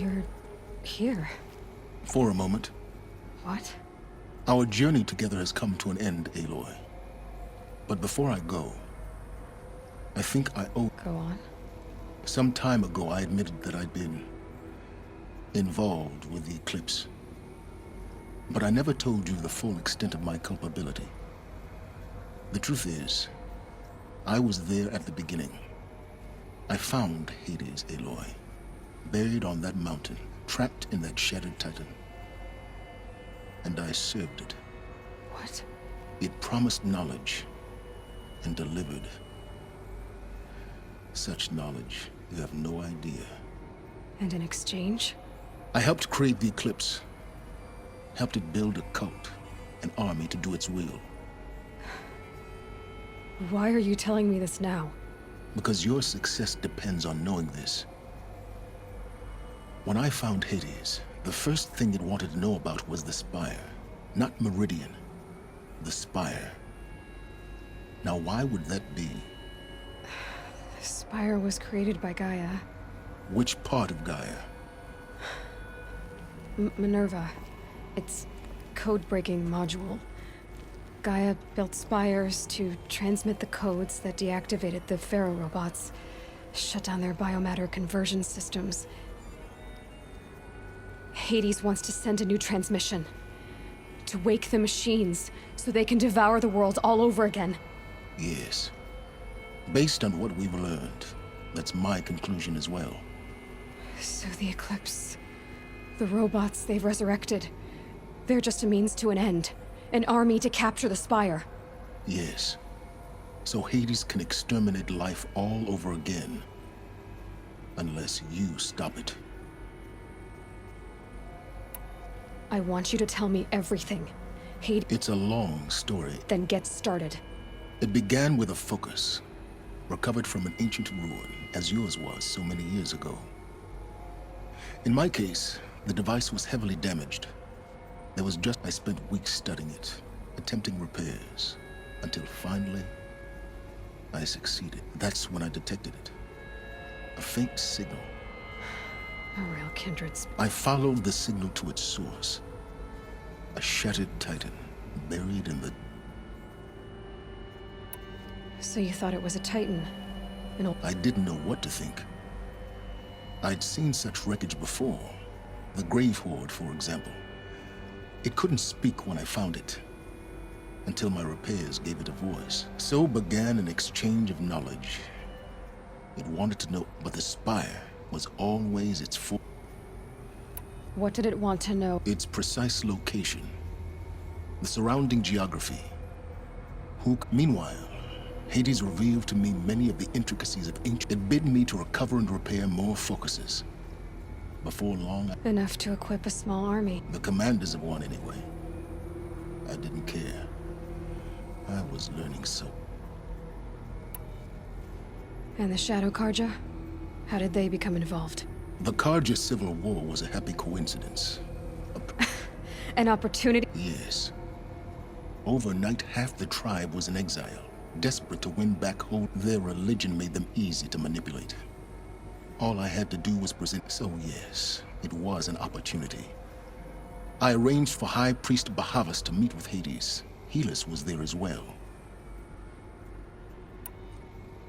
You're here. For a moment. What? Our journey together has come to an end, Aloy. But before I go, I think I owe... Go on. Some time ago, I admitted that I'd been involved with the Eclipse. But I never told you the full extent of my culpability. The truth is, I was there at the beginning. I found Hades, Aloy, buried on that mountain, trapped in that shattered titan. And I served it. What? It promised knowledge and delivered. Such knowledge, you have no idea. And in exchange? I helped create the Eclipse. Helped it build a cult, an army to do its will. Why are you telling me this now? Because your success depends on knowing this. When I found Hades, the first thing it wanted to know about was the Spire. Not Meridian. The Spire. Now why would that be? The Spire was created by Gaia. Which part of Gaia? Minerva. Its code-breaking module. Gaia built spires to transmit the codes that deactivated the Pharaoh robots, shut down their biomatter conversion systems. Hades wants to send a new transmission. To wake the machines, so they can devour the world all over again. Yes. Based on what we've learned, that's my conclusion as well. So the Eclipse... the robots they've resurrected... they're just a means to an end. An army to capture the Spire. Yes. So Hades can exterminate life all over again. Unless you stop it. I want you to tell me everything. Hades... It's a long story. Then get started. It began with a focus. Recovered from an ancient ruin, as yours was so many years ago. In my case, the device was heavily damaged. I spent weeks studying it, attempting repairs, until finally, I succeeded. That's when I detected it. A faint signal. A real kindred I followed the signal to its source. A shattered titan, buried in the... So you thought it was a titan? I didn't know what to think. I'd seen such wreckage before. The Grave Horde, for example. It couldn't speak when I found it, until my repairs gave it a voice. So began an exchange of knowledge. It wanted to know, but the Spire was always its What did it want to know? Its precise location, the surrounding geography. Meanwhile, Hades revealed to me many of the intricacies of ancient. It bid me to recover and repair more focuses. Before long, Enough to equip a small army. the commanders of one anyway. I didn't care. I was learning so. And the Shadow Carja? How did they become involved? The Carja Civil War was a happy coincidence. An opportunity? Yes. Overnight, half the tribe was in exile, desperate to win back hold. Their religion made them easy to manipulate. All I had to do was present. So yes, it was an opportunity. I arranged for High Priest Bahavas to meet with Hades. Helis was there as well.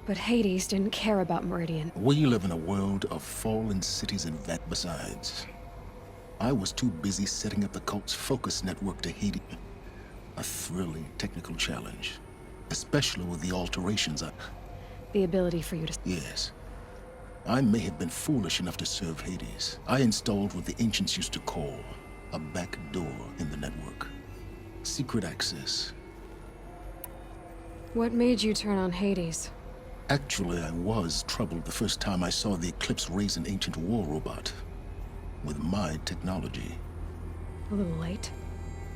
But Hades didn't care about Meridian. We live in a world of fallen cities and besides. I was too busy setting up the cult's focus network to Hades. A thrilling technical challenge. Especially with the alterations The ability for you to... Yes. I may have been foolish enough to serve Hades. I installed what the ancients used to call a back door in the network. Secret access. What made you turn on Hades? Actually, I was troubled the first time I saw the Eclipse raise an ancient war robot. With my technology. A little late?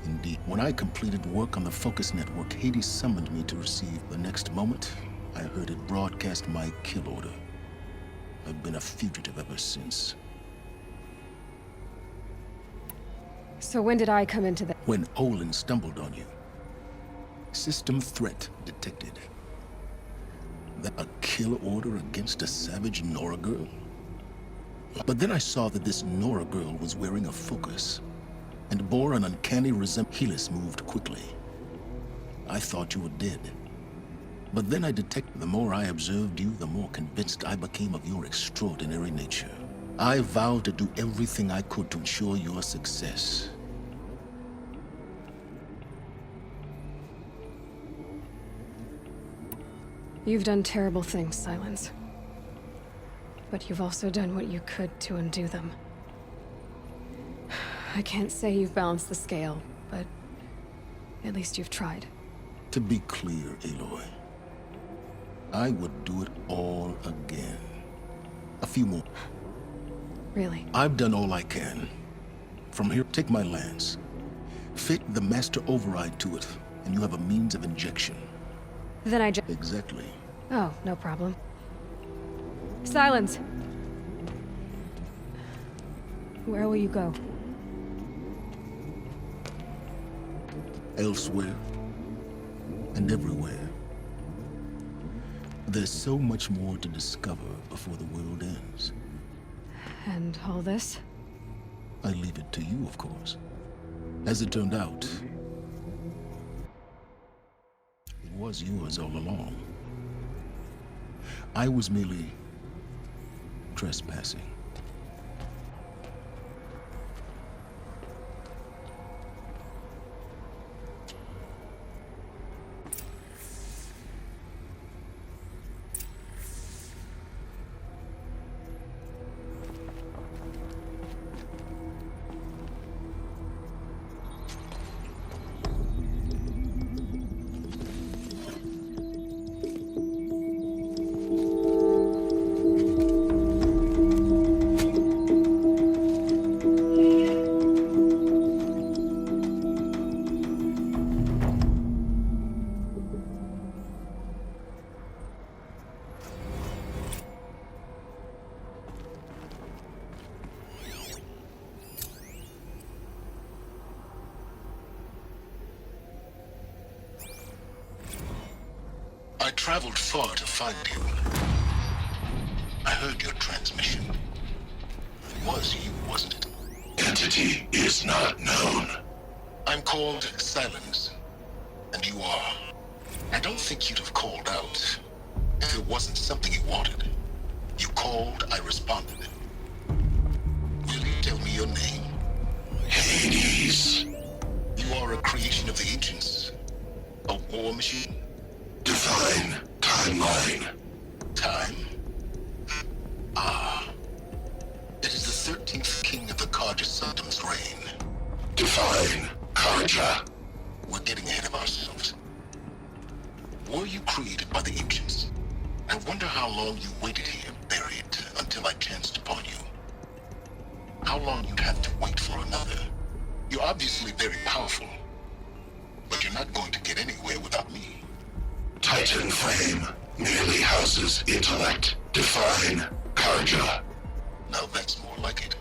Indeed. When I completed work on the Focus Network, Hades summoned me to receive. The next moment, I heard it broadcast my kill order. I've been a fugitive ever since. So when did I come into the... When Olin stumbled on you. System threat detected. A kill order against a savage Nora girl? But then I saw that this Nora girl was wearing a focus and bore an uncanny resemblance. Helis moved quickly. I thought you were dead. But then I detected the more I observed you, the more convinced I became of your extraordinary nature. I vowed to do everything I could to ensure your success. You've done terrible things, Silence. But you've also done what you could to undo them. I can't say you've balanced the scale, but at least you've tried. To be clear, Aloy, I would do it all again. A few more. Really? I've done all I can. From here, take my lance. Fit the master override to it, and you have a means of injection. Then I just... Exactly. Oh, no problem. Silence! Where will you go? Elsewhere. And everywhere. There's so much more to discover before the world ends. And all this? I leave it to you, of course. As it turned out, it was yours all along. I was merely trespassing. I traveled far to find you. I heard your transmission. It was you, wasn't it? Entity is not known. I'm called Silence, and you are. I don't think you'd have called out if it wasn't something you wanted. You called, I responded. Will you tell me your name? Hades. You are a creation of the ancients. A war machine? Define timeline. Time? Ah. It is the 13th king of the Carja Sanctum's reign. Define Carja. We're getting ahead of ourselves. Were you created by the ancients? I wonder how long you waited here, buried, until I chanced upon you. How long you'd have to wait for another. You're obviously very powerful, but you're not going to get anywhere without me. Titan Flame merely houses intellect. Define Carja. Now that's more like it.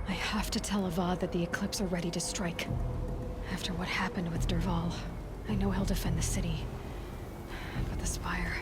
I have to tell Avad that the Eclipse are ready to strike. After what happened with Dervahl, I know he'll defend the city. But the Spire...